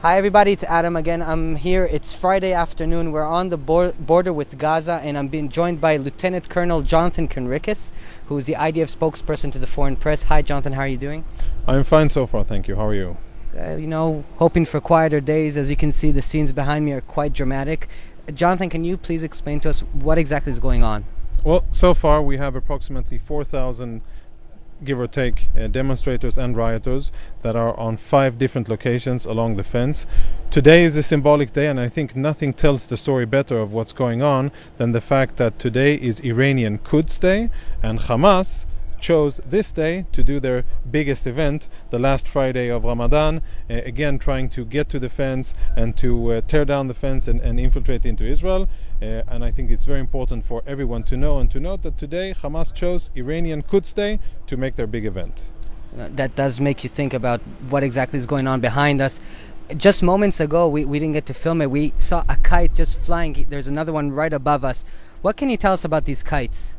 Hi everybody, it's Adam again. I'm here. It's Friday afternoon. We're on the border with Gaza, and I'm being joined by Lieutenant Colonel Jonathan Conricus, who is the IDF spokesperson to the foreign press. Hi Jonathan, how are you doing? I'm fine so far, thank you. How are you? Hoping for quieter days. As you can see, the scenes behind me are quite dramatic. Jonathan, can you please explain to us what exactly is going on? Well, so far we have approximately 4,000 give or take demonstrators and rioters that are on 5 different locations along the fence. Today is a symbolic day, and I think nothing tells the story better of what's going on than the fact that today is Iranian Quds Day, and Hamas chose this day to do their biggest event, the last Friday of Ramadan, again trying to get to the fence and to tear down the fence and infiltrate into Israel. And I think it's very important for everyone to know and to note that today Hamas chose Iranian Quds Day to make their big event. That does make you think about what exactly is going on behind us. Just moments ago, we didn't get to film it. We saw a kite just flying. There's another one right above us. What can you tell us about these kites?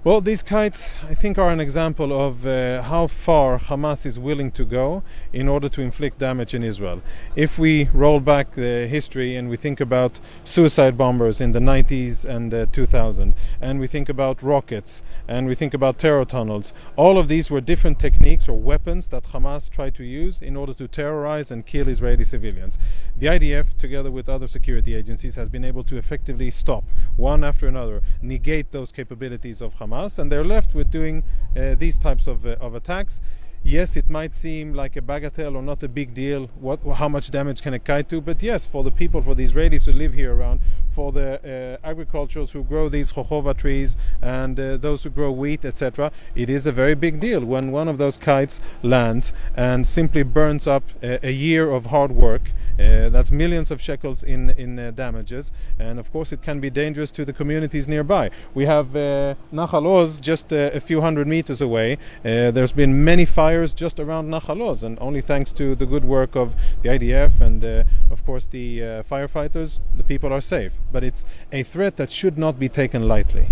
Well, these kites, I think, are an example of how far Hamas is willing to go in order to inflict damage in Israel. If we roll back the history and we think about suicide bombers in the 90s and 2000, and we think about rockets, and we think about terror tunnels, all of these were different techniques or weapons that Hamas tried to use in order to terrorize and kill Israeli civilians. The IDF, together with other security agencies, has been able to effectively stop, one after another, negate those capabilities of Hamas, and they're left with doing these types of attacks. Yes, it might seem like a bagatelle or not a big deal, how much damage can a kite do, but yes, for the people, for the Israelis who live here around, for the agriculturists who grow these jojoba trees and those who grow wheat, etc., it is a very big deal when one of those kites lands and simply burns up a year of hard work. That's millions of shekels in damages, and of course it can be dangerous to the communities nearby. We have Nahal Oz just a few hundred meters away. There's been many fires just around Nahal Oz, and only thanks to the good work of the IDF and of course the firefighters, the people are safe. But it's a threat that should not be taken lightly.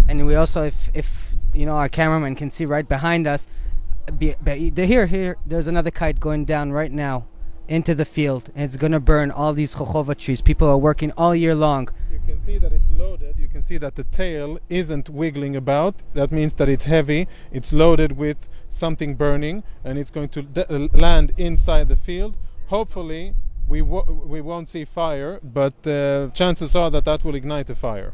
And we also, if our cameraman can see right behind us, here there's another kite going down right now into the field, and it's going to burn all these jojoba trees. People are working all year long. You can see that it's loaded. You can see that the tail isn't wiggling about. That means that it's heavy. It's loaded with something burning, and it's going to land inside the field. Hopefully we won't see fire, but chances are that will ignite a fire.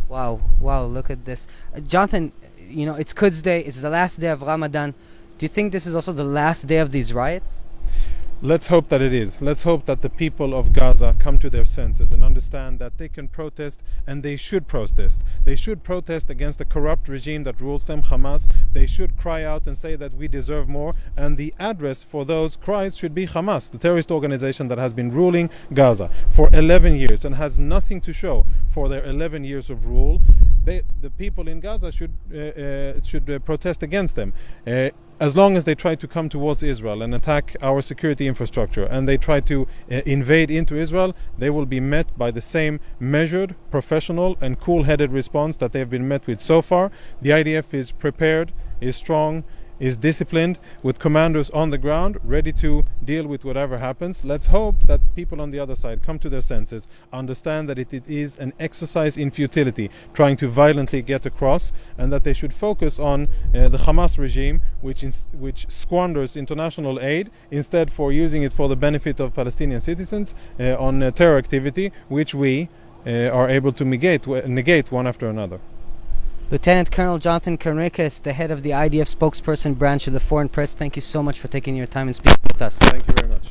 Wow, look at this. Jonathan, it's Quds Day. It's the last day of Ramadan. Do you think this is also the last day of these riots? Let's hope that it is. Let's hope that the people of Gaza come to their senses and understand that they can protest, and they should protest. They should protest against the corrupt regime that rules them, Hamas. They should cry out and say that we deserve more, and the address for those cries should be Hamas, the terrorist organization that has been ruling Gaza for 11 years and has nothing to show for their 11 years of rule. The people in Gaza should protest against them. As long as they try to come towards Israel and attack our security infrastructure, and they try to invade into Israel, they will be met by the same measured, professional and cool-headed response that they have been met with so far. The IDF is prepared, is strong, is disciplined, with commanders on the ground ready to deal with whatever happens. Let's hope that people on the other side come to their senses, understand that it is an exercise in futility trying to violently get across, and that they should focus on the Hamas regime, which squanders international aid instead for using it for the benefit of Palestinian citizens on terror activity, which we are able to negate one after another. Lieutenant Colonel Jonathan Conricus, the head of the IDF spokesperson branch of the foreign press, thank you so much for taking your time and speaking with us. Thank you very much.